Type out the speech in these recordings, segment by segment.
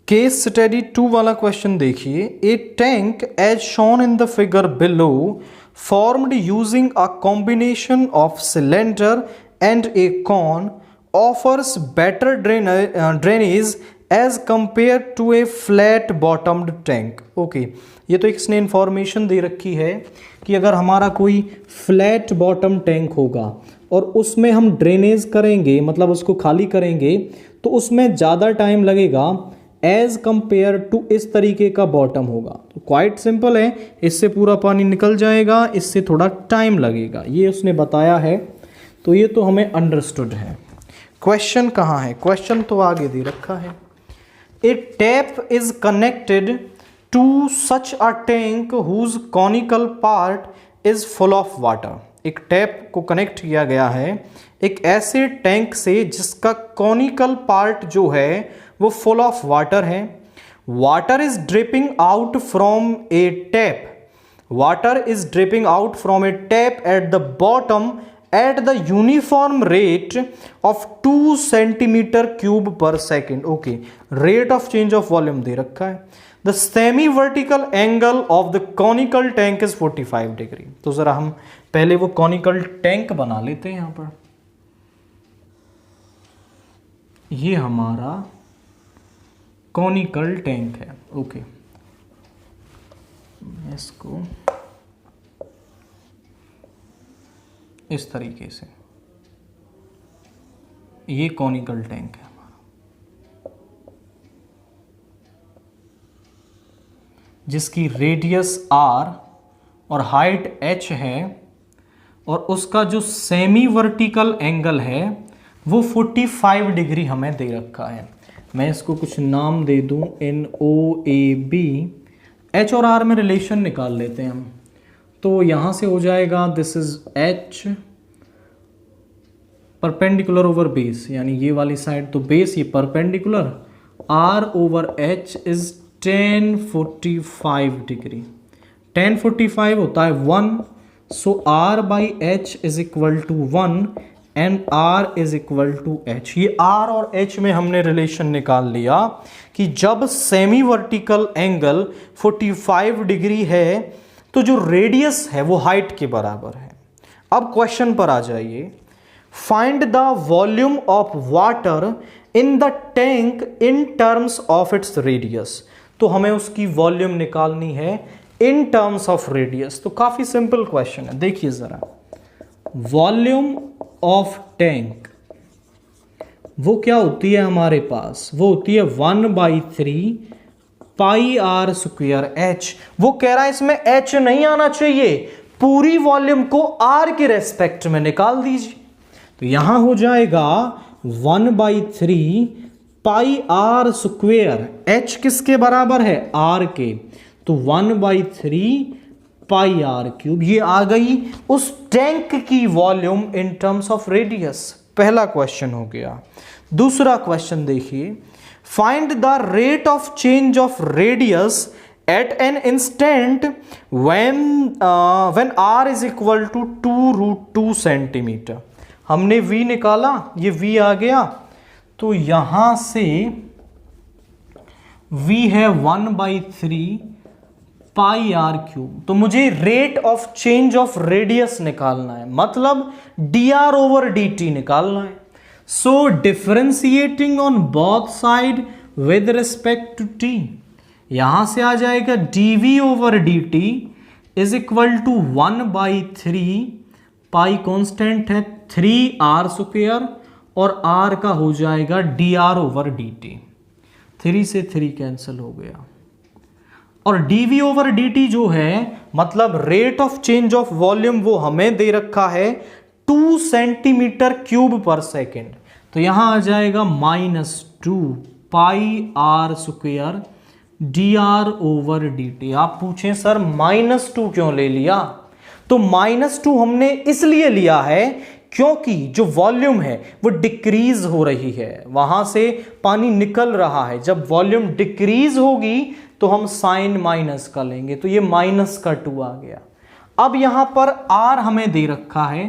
Case study 2 वाला question देखिए। A tank as shown in the figure below formed using a combination of cylinder and a cone offers better drainage as compared to a flat bottomed tank। Okay, ये तो इसने information दे रखी है कि अगर हमारा कोई फ्लैट बॉटम टैंक होगा और उसमें हम ड्रेनेज करेंगे, मतलब उसको खाली करेंगे, तो उसमें ज़्यादा टाइम लगेगा एज कंपेयर टू इस तरीके का बॉटम होगा। तो क्वाइट सिंपल है, इससे पूरा पानी निकल जाएगा, इससे थोड़ा टाइम लगेगा, ये उसने बताया है। तो ये तो हमें अंडरस्टूड है। क्वेश्चन कहाँ है? क्वेश्चन तो आगे दे रखा है। A tap is connected to such a tank whose conical part is full of water. एक टैप को कनेक्ट किया गया है एक ऐसे टैंक से जिसका कॉनिकल पार्ट जो है वो फुल ऑफ वाटर है। Water is dripping out from a tap. Water is dripping out from a tap at the bottom at the uniform rate of 2 centimetre cube per second. Okay, rate of change of volume दे रखा है। The semi vertical angle of the conical tank is 45 degree. तो जरा हम पहले वो conical tank बना लेते हैं। यहां पर ये हमारा कॉनिकल टैंक है। ओके, इसको इस तरीके से, ये कॉनिकल टैंक है हमारा, जिसकी रेडियस r और हाइट h है, और उसका जो सेमी वर्टिकल एंगल है वो 45 डिग्री हमें दे रखा है। मैं इसको कुछ नाम दे दूं, NOAB। H और R में रिलेशन निकाल लेते हैं हम। तो यहाँ से हो जाएगा this is H perpendicular over base, यानी ये वाली साइड तो बेस, ये perpendicular, R over H is 1045 degree. 1045 होता है 1, so R by H is equal to 1 and R is equal to H। ये R और H में हमने रिलेशन निकाल लिया कि जब सेमी वर्टिकल एंगल 45 डिग्री है तो जो रेडियस है वो हाइट के बराबर है। अब क्वेश्चन पर आ जाइए। Find the volume of water in the tank in terms of its radius. तो हमें उसकी वॉल्यूम निकालनी है इन टर्म्स ऑफ रेडियस। तो काफी सिंपल क्वेश्चन है, देखिए जरा। वॉल्यूम ऑफ टैंक वो क्या होती है हमारे पास? वो होती है 1/3 पाई r स्क्वायर h। वो कह रहा है इसमें h नहीं आना चाहिए, पूरी वॉल्यूम को r के रेस्पेक्ट में निकाल दीजिए। तो यहां हो जाएगा 1/3 पाई r स्क्वायर, h किसके बराबर है? r के। तो 1/3 पाई r क्यूब, ये आ गई उस टैंक की volume in terms of radius. पहला क्वेश्चन हो गया। दूसरा क्वेश्चन देखिए। Find the rate of change of radius at an instant when r is equal to 2√2 centimetre. हमने v निकाला, ये v आ गया, तो यहां से v है 1/3 पाई r क्यूब। तो मुझे rate of change of radius निकालना है, मतलब dr ओवर dt निकालना है। So differentiating on both side with respect to t, यहां से आ जाएगा dv over dt is equal to 1/3 pi constant है 3r स्क्वायर, और r का हो जाएगा dr ओवर dt। 3 से 3 कैंसिल हो गया, और dv ओवर dt जो है मतलब rate of change of volume वो हमें दे रखा है 2 सेंटीमीटर क्यूब पर सेकेंड। तो यहां आ जाएगा -2 पाई r square dr over dt। आप पूछें सर -2 क्यों ले लिया? तो -2 हमने इसलिए लिया है क्योंकि जो वॉल्यूम है वो डिक्रीज हो रही है, वहां से पानी निकल रहा है। जब वॉल्यूम डिक्रीज होगी तो हम साइन माइनस का लेंगे, तो ये -2 आ गया। अब यहां पर r हमें दे रखा है,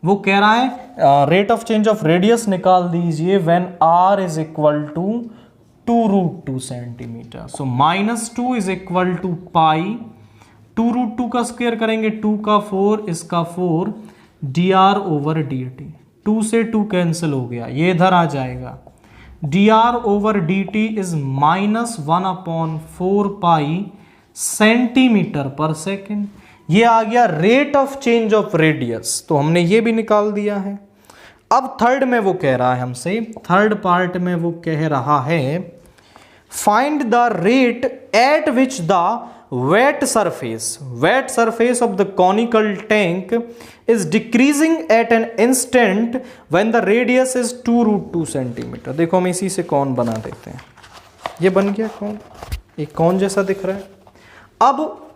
वो कह रहा है rate of change of radius निकाल दीजिए when r is equal to 2√2 centimetre. So -2 is equal to pi 2√2 का स्क्वायर करेंगे 2 का 4 इसका 4 dr ओवर dt। 2 से 2 कैंसिल हो गया, ये इधर आ जाएगा। dr over dt is -1/4 pi centimetre पर सेकेंड। ये आ गया rate of change of radius, तो हमने ये भी निकाल दिया है। अब थर्ड में वो कह रहा है हमसे, थर्ड पार्ट में वो कह रहा है find the rate at which the wet surface of the conical tank is decreasing at an instant when the radius is 2√2 centimetre. देखो हम इसी से कौन बना देते हैं, ये बन गया कौन, एक कौन जैसा दिख रहा है। अब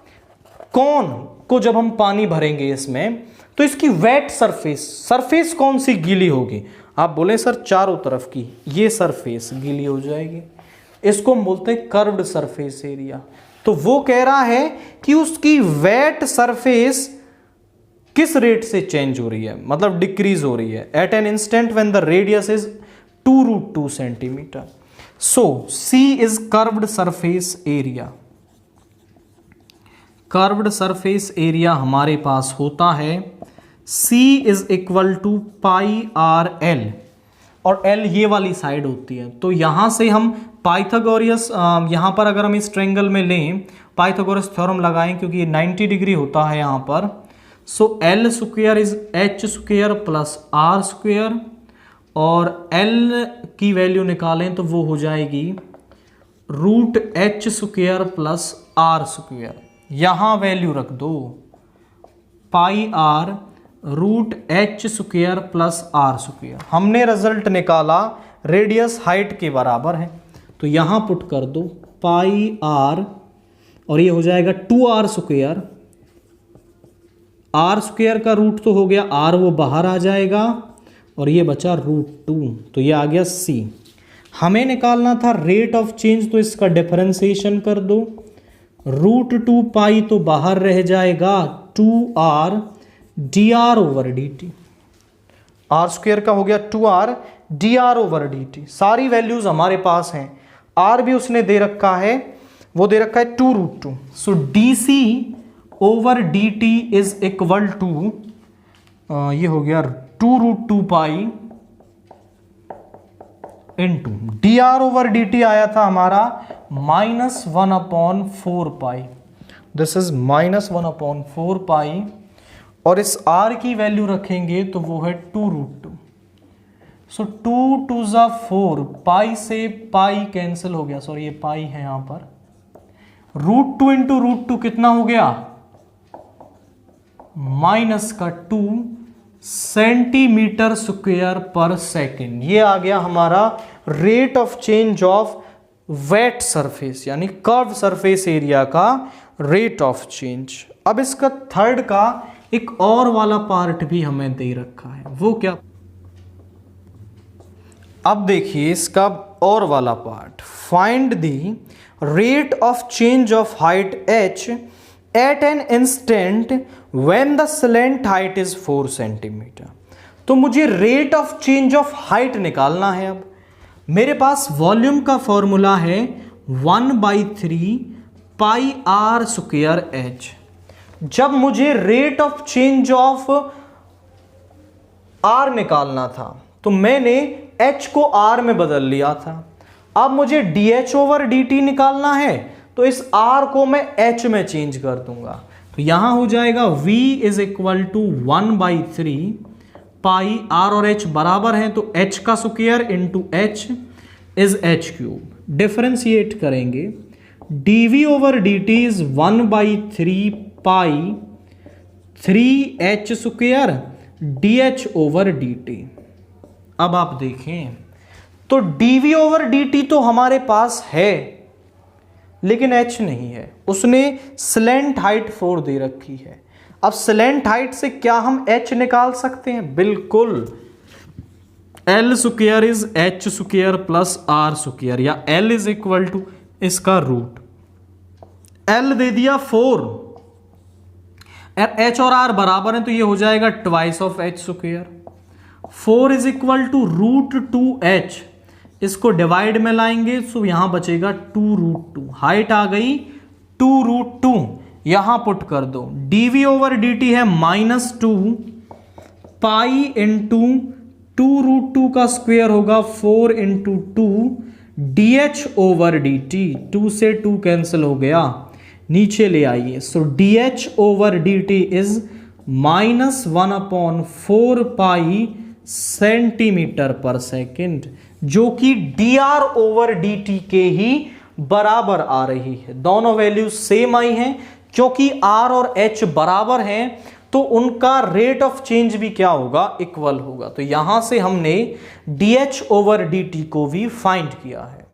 कौन को जब हम पानी भरेंगे इसमें, तो इसकी वेट सरफेस कौन सी गीली होगी। आप बोले सर चारों तरफ की, ये सरफेस गीली हो जाएगी, इसको हम बोलते हैं कर्व्ड सरफेस एरिया। तो वो कह रहा है कि उसकी वेट सरफेस किस रेट से चेंज हो रही है, मतलब डिक्रीज हो रही है, at an instant when the radius is 2√2 centimetre. So C is curved surface area. Curved surface area हमारे पास होता है C is equal to pi R L, और L ये वाली साइड होती है। तो यहां से हम पाइथागोरस, यहां पर अगर हम इस ट्रायंगल में लें पाइथागोरस थ्योरम लगाएं, क्योंकि ये 90 डिग्री होता है यहां पर। So L square is H square plus R square, और L की वैल्यू निकालें तो वो हो जाएगी √H square plus R square. यहां वैल्यू रख दो pi R √H square plus R square. हमने रिजल्ट निकाला रेडियस हाइट के बराबर है, तो यहां पुट कर दो पाई आर, और ये हो जाएगा 2R स्क्वायर। R स्क्वायर का रूट तो हो गया, R वो बाहर आ जाएगा, और ये बचा √2, तो ये आ गया C। हमें निकालना था रेट ऑफ चेंज, तो इसका डिफरेंशिएशन कर दो, √2 पाई तो बाहर रह जाएगा 2R dr over dt। R square का हो गया 2R dr ओवर dt। सारी वैल्यूज हमारे पास हैं, R भी उसने दे रखा है, वो दे रखा है 2√2। So dc over dt is equal to, ये हो गया 2√2 pi into dr over dt आया था हमारा -1/4 पाई, दिस इज -1/4 पाई, और इस r की वैल्यू रखेंगे तो वो है 2√2। सो 2 2 ज़ा 4, पाई से पाई कैंसिल हो गया, सॉरी ये पाई है यहां पर। √2 इंटू √2 कितना हो गया, -2 सेंटीमीटर स्क्वायर पर सेकेंड। ये आ गया हमारा rate of change of wet surface, यानी कर्व सरफेस एरिया का रेट ऑफ चेंज। अब इसका थर्ड का एक और वाला पार्ट भी हमें दे रखा है, वो क्या, अब देखिए इसका और वाला part, find the rate of change of height h at an instant when the slant height is 4 centimetre. तो मुझे rate of change of height निकालना है। अब मेरे पास वॉल्यूम का फॉर्मूला है 1/3 पाई आर स्क्वायर h। जब मुझे rate of change of R निकालना था तो मैंने H को R में बदल लिया था। अब मुझे dH ओवर dt निकालना है, तो इस R को मैं H में चेंज कर दूंगा। तो यहां हो जाएगा V is equal to 1/3 pi, R और H बराबर हैं, तो H का square into H is H³। Differentiate करेंगे, dV over dt is 1/3 pi 3H square dH over dt। अब आप देखें तो dV ओवर dt तो हमारे पास है, लेकिन H नहीं है, उसने स्लेंट हाइट 4 दे रखी है। अब स्लेंट हाइट से क्या हम H निकाल सकते हैं? बिल्कुल, L square is H square plus R square, या L इज इक्वल टू इसका रूट, L दे दिया 4, H और R बराबर है, तो ये हो जाएगा twice of H square. 4 is equal to √2H, इसको डिवाइड में लाएंगे तो यहां बचेगा 2√2, हाइट आ गई 2√2, यहां पुट कर दो। dv ओवर dt है -2 पाई इंटू 2√2 का स्क्वायर होगा 4 इंटू 2 dh ओवर dt, 2 से 2 कैंसिल हो गया, नीचे ले आइए। सो dh over dt is -1/4 pi centimetre पर सेकेंड, जो कि dr ओवर dt के ही बराबर आ रही है। दोनों वैल्यू सेम आई हैं, क्योंकि r और h बराबर हैं तो उनका रेट ऑफ चेंज भी क्या होगा, इक्वल होगा। तो यहां से हमने dh ओवर dt को भी फाइंड किया है।